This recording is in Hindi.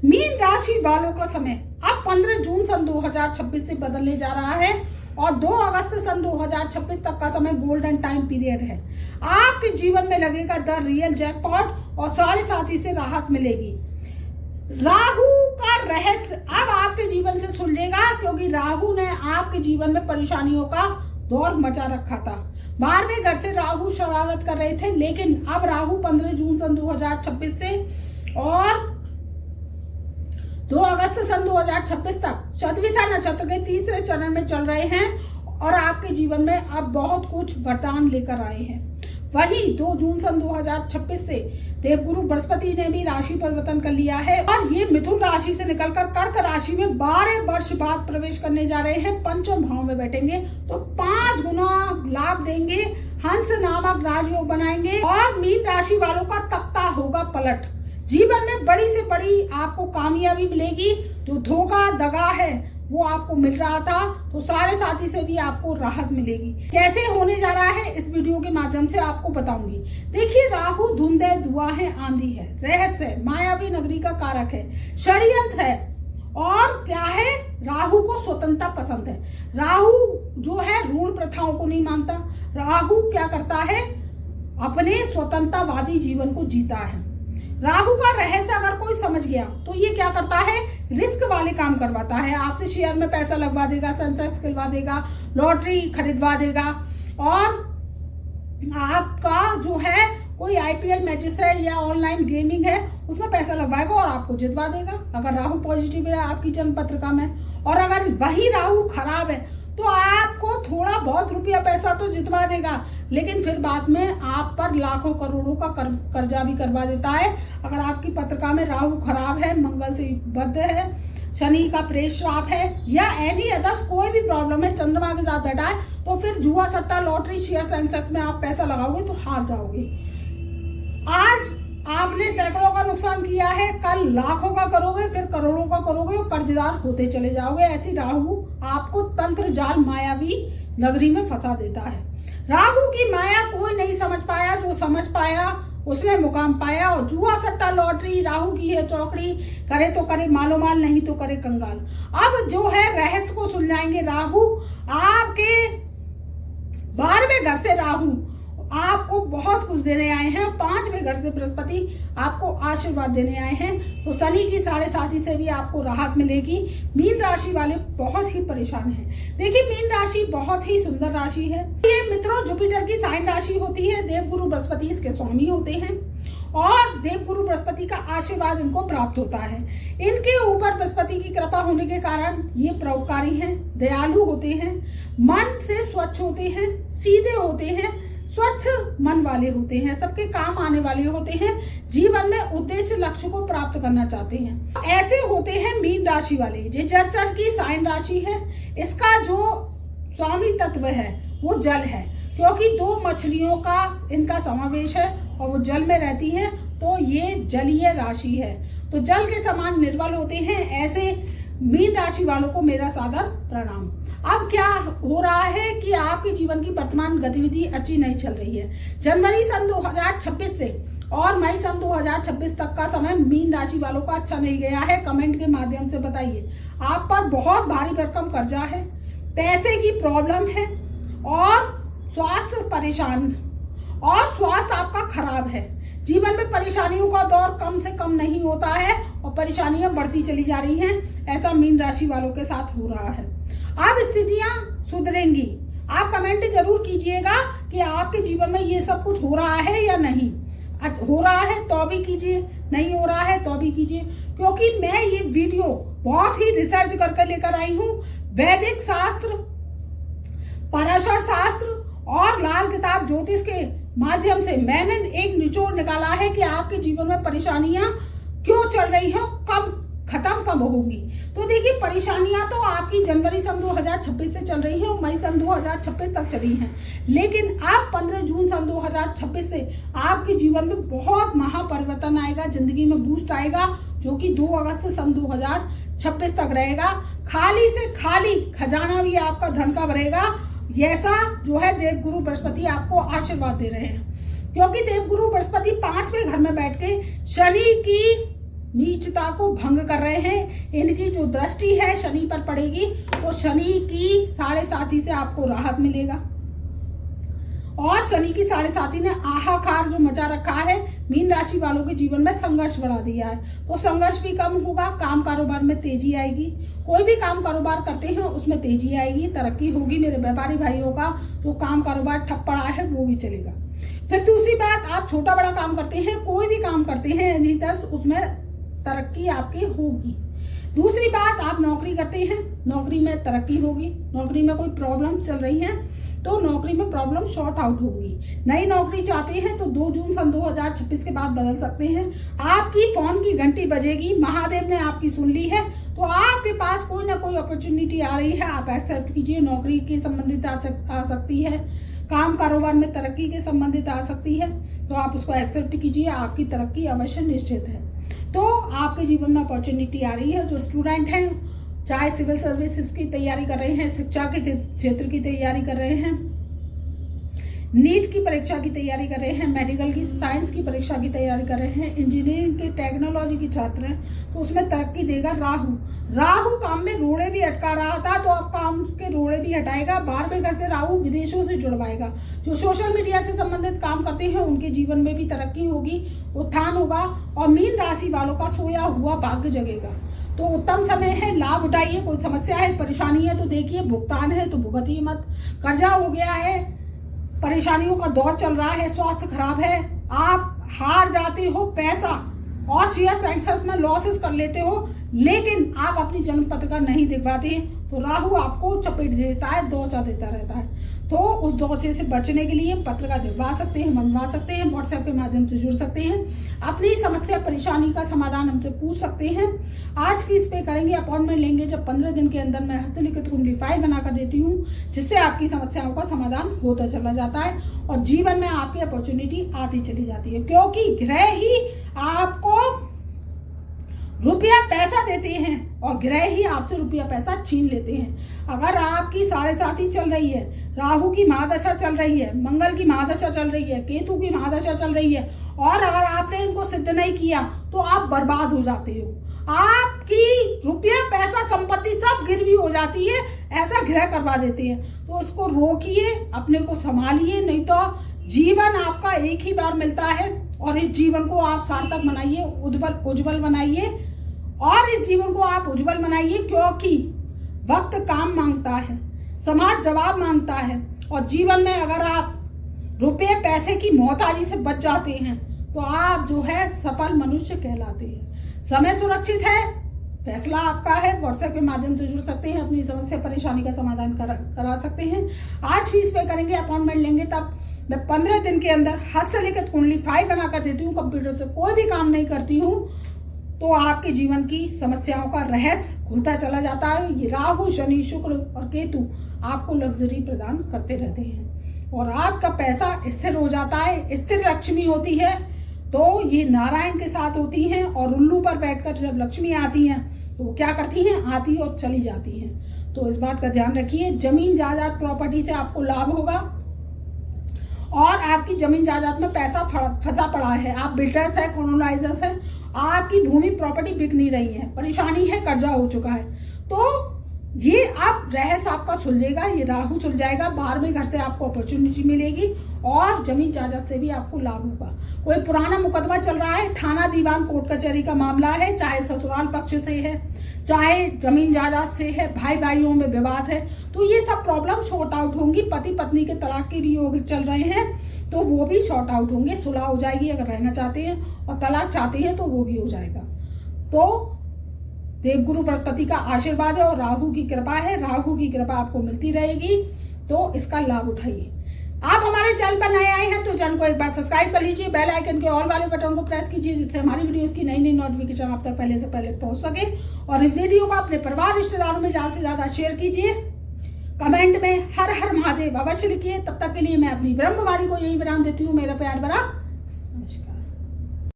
मीन राशि वालों का समय अब 15 जून सन 2026 से बदलने जा रहा है और 2 अगस्त सन 2026 तक का समय गोल्डन टाइम पीरियड है। आपके जीवन में लगेगा द रियल जैकपॉट और साढ़े साथी से राहत मिलेगी। राहु का रहस्य अब आपके जीवन से सुलझेगा, क्योंकि राहु ने आपके जीवन में परेशानियों का दौर मचा रखा था। 12वें घर से राहु शरारत कर रहे थे, लेकिन अब राहु 15 जून सन 2026 से और 2 अगस्त सन 2026 तक शतभिषा नक्षत्र के तीसरे चरण में चल रहे हैं और आपके जीवन में अब बहुत कुछ वरदान लेकर आए हैं। वहीं 2 जून सन 2026 से देवगुरु बृहस्पति ने भी राशि परिवर्तन कर लिया है और ये मिथुन राशि से निकलकर कर्क राशि में 12 वर्ष बाद प्रवेश करने जा रहे हैं। पंचम भाव में बैठेंगे तो 5 गुना लाभ देंगे, हंस नामक राजयोग बनाएंगे और मीन राशि वालों का तख्ता होगा पलट। जीवन में बड़ी से बड़ी आपको कामयाबी मिलेगी। जो धोखा दगा है वो आपको मिल रहा था, तो साढ़े साथी से भी आपको राहत मिलेगी। कैसे होने जा रहा है इस वीडियो के माध्यम से आपको बताऊंगी। देखिए, राहु धुंध है, धुआं है, आंधी है, रहस्य है, मायावी नगरी का कारक है, षड्यंत्र है और क्या है, राहु को स्वतंत्रता पसंद है। राहु जो है ऋण प्रथाओं को नहीं मानता। राहु क्या करता है, अपने स्वतंत्रतावादी जीवन को जीता है। राहु का रहस्य अगर कोई समझ गया तो ये क्या करता है, रिस्क वाले काम करवाता है। आपसे शेयर में पैसा लगवा देगा, सेंसेक्स खिलवा देगा, लॉटरी खरीदवा देगा और आपका जो है कोई आईपीएल मैचेस है या ऑनलाइन गेमिंग है उसमें पैसा लगवाएगा और आपको जितवा देगा, अगर राहु पॉजिटिव है आपकी जन्म पत्रिका में। और अगर वही राहु खराब है तो आपको थोड़ा बहुत रुपया पैसा तो जितवा देगा, लेकिन फिर बाद में आप पर लाखों करोड़ों का कर्जा भी करवा देता है। अगर आपकी पत्रिका में राहु खराब है, मंगल से बद्ध है, शनि का प्रेत श्राप है या एनी अदर्स कोई भी प्रॉब्लम है, चंद्रमा के साथ बैठा है, तो फिर जुआ सट्टा लॉटरी शेयर सेंसेक्स में आप पैसा लगाओगे तो हार जाओगे। आज आपने सैकड़ों का नुकसान किया है, कल लाखों का करोगे, फिर करोड़ों का करोगे और कर्जदार होते चले जाओगे। ऐसी राहु आपको तंत्र जाल मायावी नगरी में फंसा देता है। राहु की माया कोई नहीं समझ पाया, जो समझ पाया उसने मुकाम पाया। और जुआ सट्टा लॉटरी राहु की है चौकड़ी, करे तो करे मालो माल, नहीं तो करे कंगाल। अब जो है रहस्य को सुलझाएंगे। राहु आपके 12वें घर से राहु आपको बहुत कुछ देने आए हैं, 5वें घर से बृहस्पति आपको आशीर्वाद देने आए हैं। तो शनि की साढ़े साथी से भी आपको राहत मिलेगी। मीन राशि वाले बहुत ही परेशान हैं। देखिए, मीन राशि बहुत ही सुंदर राशि है। ये मित्रों जुपिटर की साइन राशि होती है, देवगुरु बृहस्पति इसके स्वामी होते हैं और देवगुरु बृहस्पति का आशीर्वाद इनको प्राप्त होता है। इनके ऊपर बृहस्पति की कृपा होने के कारण ये परोपकारी हैं, दयालु होते हैं, मन से स्वच्छ होते हैं, सीधे होते हैं, स्वच्छ मन वाले होते हैं, सबके काम आने वाले होते हैं, जीवन में उद्देश्य लक्ष्य को प्राप्त करना चाहते हैं। ऐसे होते हैं मीन राशि वाले। ये जल की साइन राशि है, इसका जो स्वामी तत्व है वो जल है, क्योंकि 2 मछलियों का इनका समावेश है और वो जल में रहती हैं, तो ये जलीय राशि है, तो जल के समान निर्मल होते हैं। ऐसे मीन राशि वालों को मेरा सादर प्रणाम। अब क्या हो रहा है कि आपके जीवन की वर्तमान गतिविधि अच्छी नहीं चल रही है। जनवरी सन 2026 से और मई सन 2026 तक का समय मीन राशि वालों का अच्छा नहीं गया है। कमेंट के माध्यम से बताइए। आप पर बहुत भारी भरकम कर्जा है, पैसे की प्रॉब्लम है और स्वास्थ्य परेशान और स्वास्थ्य आपका खराब है। जीवन में परेशानियों का दौर कम से कम नहीं होता है और परेशानियां बढ़ती चली जा रही हैं। ऐसा मीन राशि वालों के साथ हो रहा है। अब स्थितियां सुधरेंगी। आप कमेंट जरूर कीजिएगा कि आपके जीवन में ये सब कुछ हो रहा है या नहीं। हो रहा है तो भी कीजिए, नहीं हो रहा है तो भी कीजिए, क्योंकि मैं ये वीडियो बहुत ही रिसर्च करके लेकर आई हूँ। वैदिक शास्त्र, पराशर शास्त्र और लाल किताब ज्योतिष के माध्यम से मैंने एक निचोड़ निकाला है कि आपके जीवन में परेशानियां क्यों चल रही हैं, खत्म कब होगी। तो देखिए, परेशानियां तो आपकी जनवरी सन 2026 से चल रही हैं और मई सन 2026 तक चली हैं, लेकिन अब 15 जून सन 2026 से आपके जीवन में बहुत महापरिवर्तन आएगा, जिंदगी में बूस्ट आएगा, जो कि 2 अगस्त सन 2026 तक रहेगा। खाली से खाली खजाना भी आपका धन का भरेगा। ऐसा जो है देवगुरु बृहस्पति आपको आशीर्वाद दे रहे हैं, क्योंकि देवगुरु बृहस्पति 5वें घर में बैठ के शनि की नीचता को भंग कर रहे हैं। इनकी जो दृष्टि है शनि पर पड़ेगी तो शनि की 7.5 से आपको राहत मिलेगा। और शनि की 7.5 ने आहाकार जो मचा रखा है मीन राशि वालों के जीवन में संघर्ष बढ़ा दिया है, तो संघर्ष भी कम होगा, काम कारोबार में तेजी आएगी। कोई भी काम कारोबार करते हैं उसमें तेजी आएगी, तरक्की होगी। मेरे व्यापारी भाइयों का जो काम कारोबार ठप पड़ा है वो भी चलेगा। फिर दूसरी बात, आप छोटा बड़ा काम करते हैं, कोई भी काम करते हैं एनीदर, उसमें तरक्की आपकी होगी। दूसरी बात, आप नौकरी करते हैं, नौकरी में तरक्की होगी। नौकरी में कोई प्रॉब्लम चल रही है तो नौकरी में प्रॉब्लम शॉर्ट आउट होगी। नई नौकरी चाहते हैं तो 2 जून सन 2026 के बाद बदल सकते हैं। आपकी फोन की घंटी बजेगी, महादेव ने आपकी सुन ली है, तो आपके पास कोई ना कोई अपॉर्चुनिटी आ रही है, आप एक्सेप्ट कीजिए। नौकरी के संबंधित आ सकती है, काम कारोबार में तरक्की के संबंधित आ सकती है, तो आप उसको एक्सेप्ट कीजिए, आपकी तरक्की अवश्य निश्चित है। तो आपके जीवन में अपॉर्चुनिटी आ रही है। जो स्टूडेंट हैं, चाहे सिविल सर्विसेज की तैयारी कर रहे हैं, शिक्षा के क्षेत्र की तैयारी कर रहे हैं, नीट की परीक्षा की तैयारी कर रहे हैं, मेडिकल की, साइंस की परीक्षा की तैयारी कर रहे हैं, इंजीनियरिंग के, टेक्नोलॉजी के छात्र हैं, तो उसमें तरक्की देगा राहु काम में रोड़े भी अटका रहा था तो अब काम के रोड़े भी हटाएगा। 12वें घर से राहु विदेशों से जुड़वाएगा। जो सोशल मीडिया से संबंधित काम करते हैं उनके जीवन में भी तरक्की होगी, उत्थान होगा। और मीन राशि वालों का सोया हुआ भाग्य जगेगा। तो उत्तम समय है, लाभ उठाइए। कोई समस्या है, परेशानी है तो देखिए, भुगतान है तो भुगतिए मत। कर्जा हो गया है, परेशानियों का दौर चल रहा है, स्वास्थ्य खराब है, आप हार जाते हो पैसा और शेयर सेंसर में लॉसेस कर लेते हो, लेकिन आप अपनी जन्म पत्रिका नहीं दिखवाते हैं तो राहु आपको चपेट देता है, दौचा देता रहता है। तो उस दौचे से बचने के लिए पत्रिका दिखवा सकते हैं, मंगवा सकते हैं, व्हाट्सएप के माध्यम से जुड़ सकते हैं, अपनी समस्या परेशानी का समाधान हमसे पूछ सकते हैं। आज फीस पे करेंगे, अपॉइंटमेंट लेंगे जब 15 दिन के अंदर मैं हस्तलिखित कुंडली फाइल बनाकर देती हूँ, जिससे आपकी समस्याओं का समाधान होता चला जाता है और जीवन में आपकी अपॉर्चुनिटी आती चली जाती है। क्योंकि ग्रह ही आपको रुपया पैसा देते हैं और ग्रह ही आपसे रुपया पैसा छीन लेते हैं। अगर आपकी 7.5 चल रही है, राहु की महादशा चल रही है, मंगल की महादशा चल रही है, केतु की महादशा चल रही है, और अगर आपने इनको सिद्ध नहीं किया तो आप बर्बाद हो जाते हो। आपकी रुपया पैसा संपत्ति सब गिरवी हो जाती है, ऐसा ग्रह करवा देते हैं। तो उसको रोकिए, अपने को संभालिए, नहीं तो जीवन आपका एक ही बार मिलता है और इस जीवन को आप सार्थक बनाइए, उज्जवल बनाइए। और इस जीवन को आप उज्जवल बनाइए, क्योंकि वक्त काम मांगता है, समाज जवाब मांगता है, और जीवन में अगर आप रुपये पैसे की मोहताजी से बच जाते हैं तो आप जो है सफल मनुष्य कहलाते हैं। समय सुरक्षित है, फैसला आपका है। व्हाट्सएप के माध्यम से जुड़ सकते हैं, अपनी समस्या परेशानी का समाधान करा सकते हैं। आज फीस पे करेंगे, अपॉइंटमेंट लेंगे, तब मैं 15 दिन के अंदर हस्तलिखित कुंडली फाइल बनाकर देती हूँ। कंप्यूटर से कोई भी काम नहीं करती हूँ, तो आपके जीवन की समस्याओं का रहस्य खुलता चला जाता है। ये राहु, शनि, शुक्र और केतु आपको लग्जरी प्रदान करते रहते हैं और आपका पैसा स्थिर हो जाता है। स्थिर लक्ष्मी होती है तो ये नारायण के साथ होती हैं, और उल्लू पर बैठकर जब लक्ष्मी आती हैं तो वो क्या करती हैं, आती और चली जाती हैं। तो इस बात का ध्यान रखिए। जमीन जायदाद प्रॉपर्टी से आपको लाभ होगा, और आपकी जमीन जायदाद में पैसा फंसा पड़ा है। आप बिल्डर्स है, कॉलोनाइजर्स है, आपकी भूमि प्रॉपर्टी बिक नहीं रही है, परेशानी है, कर्जा हो चुका है, तो ये अब रहस्य आपका सुलझेगा। ये राहु सुलझाएगा। 12वें घर से आपको अपॉर्चुनिटी मिलेगी और जमीन जायदाद से भी आपको लाभ होगा। कोई पुराना मुकदमा चल रहा है, थाना दीवान कोर्ट कचहरी का मामला है, चाहे ससुराल पक्ष से है, चाहे जमीन जायदाद से है, भाई भाइयों में विवाद है, तो ये सब प्रॉब्लम शॉर्ट आउट होंगी। पति पत्नी के तलाक के भी योग चल रहे हैं तो वो भी शॉर्ट आउट होंगे, सुलह हो जाएगी अगर रहना चाहते हैं, और तलाक चाहते हैं तो वो भी हो जाएगा। तो देवगुरु बृहस्पति का आशीर्वाद है और राहु की कृपा है। राहु की कृपा आपको मिलती रहेगी, तो इसका लाभ उठाइए। आप हमारे चैनल पर नए आए हैं तो चैनल को एक बार सब्सक्राइब कर लीजिए, बेल आइकन के ऑल वाले बटन को प्रेस कीजिए, जिससे हमारी वीडियोस की नई नई नोटिफिकेशन आप तक पहले से पहले पहुंच सके। और इस वीडियो को अपने परिवार रिश्तेदारों में ज्यादा से ज्यादा शेयर कीजिए। कमेंट में हर हर महादेव अवश्य लिखिए। तब तक के लिए मैं अपनी ब्रह्मवाणी को यही विराम देती हूँ। मेरा प्यार भरा नमस्कार।